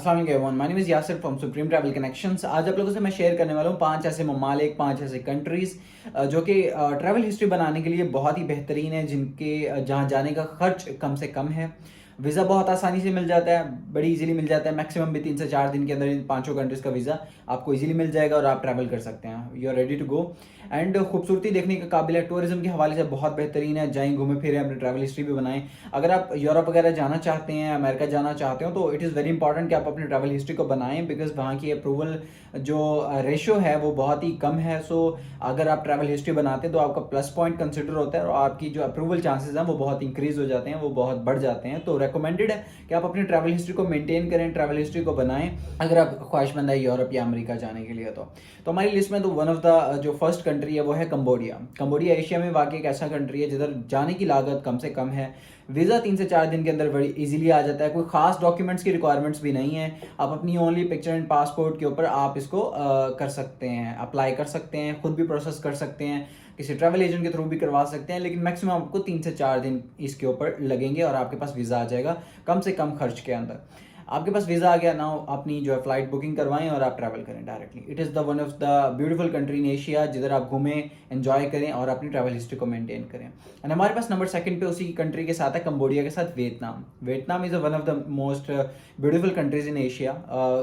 अस्सलाम वालेकुम, my name is Yasir from supreme travel connections. आज आप लोगों से मैं शेयर करने वाला हूँ 5 ऐसे ममालिक, 5 ऐसे कंट्रीज़ जो कि ट्रैवल हिस्ट्री बनाने के लिए बहुत ही बेहतरीन है, जिनके जहाँ जाने का खर्च कम से कम है। वीज़ा बहुत आसानी से मिल जाता है, बड़ी इजीली मिल जाता है। मैक्सिमम भी 3 से 4 दिन के अंदर इन पाँचों कंट्रीज़ का वीज़ा आपको इजीली मिल जाएगा और आप ट्रैवल कर सकते हैं। You are ready to go. And खूबसूरती देखने के काबिल है, टूरिज्म के हवाले से बहुत बेहतरीन है। जाएँ, घूमें फिरें, अपनी ट्रैवल हिस्ट्री भी बनाएं। अगर आप यूरोप वगैरह जाना चाहते हैं, अमेरिका जाना चाहते हो, तो इट इज़ वेरी इंपॉर्टेंट कि आप अपनी ट्रैवल हिस्ट्री को बनाएं, बिकॉज वहाँ की अप्रूवल जो रेशो है वो बहुत ही कम है। सो अगर आप ट्रैवल हिस्ट्री बनाते हैं तो आपका प्लस पॉइंट कंसिडर होता है और आपकी जो अप्रूवल चांसेस हैं वो बहुत इंक्रीज हो जाते हैं, वो बहुत बढ़ जाते हैं। तो रिकमेंडेड है कि आप अपनी ट्रैवल हिस्ट्री को मेंटेन करें, ट्रैवल हिस्ट्री को बनाएं अगर आप ख्वाहिशमंद है यूरोप या अमेरिका जाने के लिए। तो हमारी लिस्ट में तो वन ऑफ द जो फर्स्ट कंट्री है वो है कंबोडिया। कंबोडिया एशिया में वाकई एक ऐसा कंट्री है जिधर जाने की लागत कम से कम है। वीज़ा 3 से 4 दिन के अंदर बड़ी इजीली आ जाता है। कोई खास डॉक्यूमेंट्स की रिक्वायरमेंट्स भी नहीं है। आप अपनी ओनली पिक्चर एंड पासपोर्ट के ऊपर आप इसको कर सकते हैं, अप्लाई कर सकते हैं, खुद भी प्रोसेस कर सकते हैं, किसी ट्रैवल एजेंट के थ्रू भी करवा सकते हैं। लेकिन मैक्सिमम आपको 3 से 4 दिन इसके ऊपर लगेंगे और आपके पास वीज़ा आ जाएगा कम से कम खर्च के अंदर। आपके पास वीज़ा आ गया ना, अपनी जो है फ्लाइट बुकिंग करवाएं और आप ट्रैवल करें directly. It is the one of the beautiful country in Asia जिधर आप घूमें, एंजॉय करें और अपनी ट्रैवल हिस्ट्री को मेंटेन करें। एंड हमारे पास नंबर सेकंड पे उसी कंट्री के साथ है, कंबोडिया के साथ Vietnam. Vietnam is one of the most beautiful countries in Asia.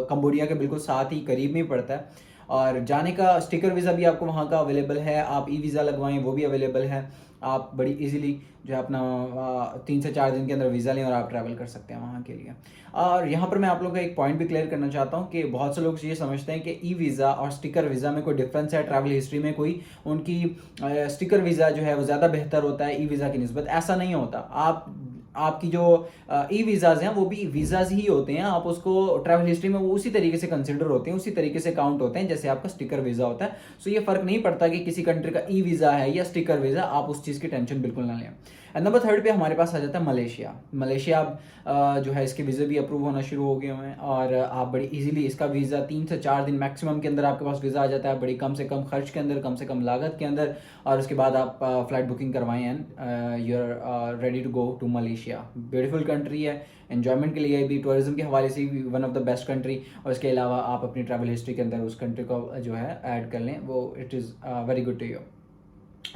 Cambodia के बिल्कुल साथ ही करीब में ही पड़ता है और जाने का स्टिकर वीज़ा भी आपको वहाँ का अवेलेबल है। आप ई वीज़ा लगवाएं वो भी अवेलेबल है। आप बड़ी इजीली जो है अपना 3 से 4 दिन के अंदर वीज़ा लें और आप ट्रैवल कर सकते हैं वहाँ के लिए। और यहाँ पर मैं आप लोगों का एक पॉइंट भी क्लियर करना चाहता हूँ कि बहुत से लोग ये समझते हैं कि ई वीज़ा और स्टिकर वीज़ा में कोई डिफरेंस है ट्रैवल हिस्ट्री में कोई, उनकी स्टिकर वीज़ा जो है वो ज़्यादा बेहतर होता है ई वीज़ा की निस्बत। ऐसा नहीं होता। आपकी जो ई वीज़ाज़ हैं वो भी वीज़ाज़ ही होते हैं। आप उसको ट्रैवल हिस्ट्री में वो उसी तरीके से कंसिडर होते हैं, उसी तरीके से काउंट होते हैं जैसे आपका स्टिकर वीज़ा होता है। सो ये फ़र्क नहीं पड़ता कि किसी कंट्री का ई वीज़ा है या स्टिकर वीज़ा, आप उस चीज़ की टेंशन बिल्कुल ना लें। एंड नंबर थर्ड पे हमारे पास आ जाता है मलेशिया। मलेशिया जो है इसके वीज़े भी अप्रूव होना शुरू हो गए हुए हैं और आप बड़ी इजीली इसका वीज़ा 3 से 4 दिन मैक्सिमम के अंदर आपके पास वीज़ा आ जाता है, बड़ी कम से कम खर्च के अंदर, कम से कम लागत के अंदर। और उसके बाद आप फ़्लाइट बुकिंग करवाएं and you are ready to go to Malaysia. Beautiful country है, एन्जॉयमेंट के लिए भी, टूरिज्म के हवाले से भी one of the best country. और इसके अलावा आप अपनी ट्रैवल हिस्ट्री के अंदर उस कंट्री को जो है ऐड कर लें, वो it is very good to you.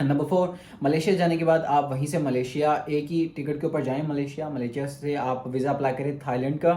Number 4, Malaysia जाने के बाद आप वहीं से मलेशिया एक ही टिकट के ऊपर जाएं। मलेशिया से आप वीज़ा अप्लाई करें थाईलैंड का।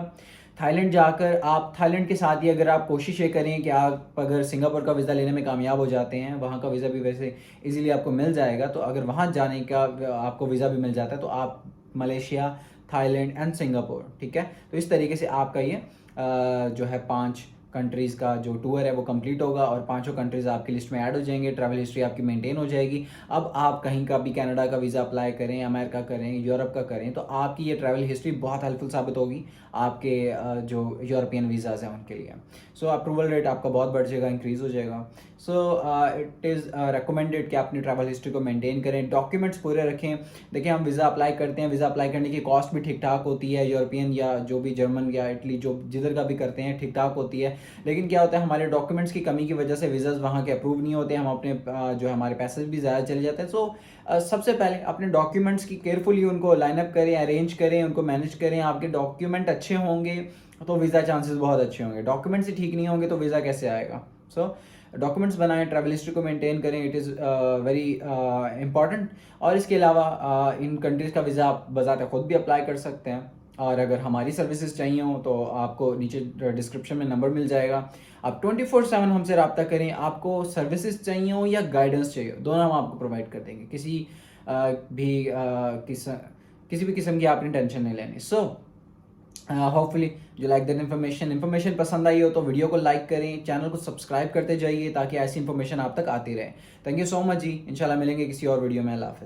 थाईलैंड जाकर आप थाईलैंड के साथ ही अगर आप कोशिश ये करें कि आप अगर सिंगापुर का वीज़ा लेने में कामयाब हो जाते हैं, वहाँ का वीज़ा भी वैसे इजीली आपको मिल जाएगा, तो अगर वहाँ जाने का आपको वीज़ा भी मिल जाता है तो आप मलेशिया, थाईलैंड एंड सिंगापुर, ठीक है। तो इस तरीके से आपका ये जो है 5 कंट्रीज़ का जो टूर है वो कंप्लीट होगा और पांचों कंट्रीज़ आपकी लिस्ट में ऐड हो जाएंगे। ट्रैवल हिस्ट्री आपकी मेंटेन हो जाएगी। अब आप कहीं का भी कनाडा का वीज़ा अप्लाई करें, अमेरिका करें, यूरोप का करें, तो आपकी ये ट्रैवल हिस्ट्री बहुत हेल्पफुल साबित होगी आपके जो यूरोपियन वीज़ाज़ हैं उनके लिए। सो अप्रूवल रेट आपका बहुत बढ़ जाएगा, इंक्रीज़ हो जाएगा। सो इट इज़ रिकमेंडेड कि अपनी ट्रैवल हिस्ट्री को मेंटेन करें, डॉक्यूमेंट्स पूरे रखें। देखिए हम वीज़ा अप्लाई करते हैं, वीज़ा अप्लाई करने की कॉस्ट भी ठीक ठाक होती है, यूरोपियन या जो भी जर्मन या इटली जो जिधर का भी करते हैं ठीक ठाक होती है। लेकिन क्या होता है, हमारे डॉक्यूमेंट्स की कमी की वजह से वीज़ाज़ वहाँ के अप्रूव नहीं होते, हम अपने जो हमारे पैसे भी ज़्यादा चले जाते हैं। सो सबसे पहले अपने डॉक्यूमेंट्स की केयरफुली उनको लाइनअप करें, अरेंज करें, उनको मैनेज करें। आपके डॉक्यूमेंट अच्छे होंगे तो वीज़ा चांसेस बहुत अच्छे होंगे, डॉक्यूमेंट्स ही ठीक नहीं होंगे तो वीज़ा कैसे आएगा। सो डॉक्यूमेंट्स बनाएं, ट्रैवल हिस्ट्री को मेंटेन करें, इट इज़ वेरी इंपॉर्टेंट। और इसके अलावा इन कंट्रीज़ का वीज़ा आप बज़ाते खुद भी अप्लाई कर सकते हैं। और अगर हमारी सर्विसेज चाहिए हो तो आपको नीचे डिस्क्रिप्शन में नंबर मिल जाएगा। आप 24/7 हमसे रब्ता करें। आपको सर्विसेज चाहिए हो या गाइडेंस चाहिए हो, दोनों हम आपको प्रोवाइड कर देंगे। किसी भी किस्म की आपने टेंशन नहीं लेनी। सो होपफुली जो लाइक दैट इन्फॉर्मेशन पसंद आई हो तो वीडियो को लाइक करें, चैनल को सब्सक्राइब करते जाइए ताकि ऐसी इन्फॉर्मेशन आप तक आती रहे। थैंक यू सो मच जी। इंशाल्लाह मिलेंगे किसी और वीडियो में। अल्लाह हाफ़िज़।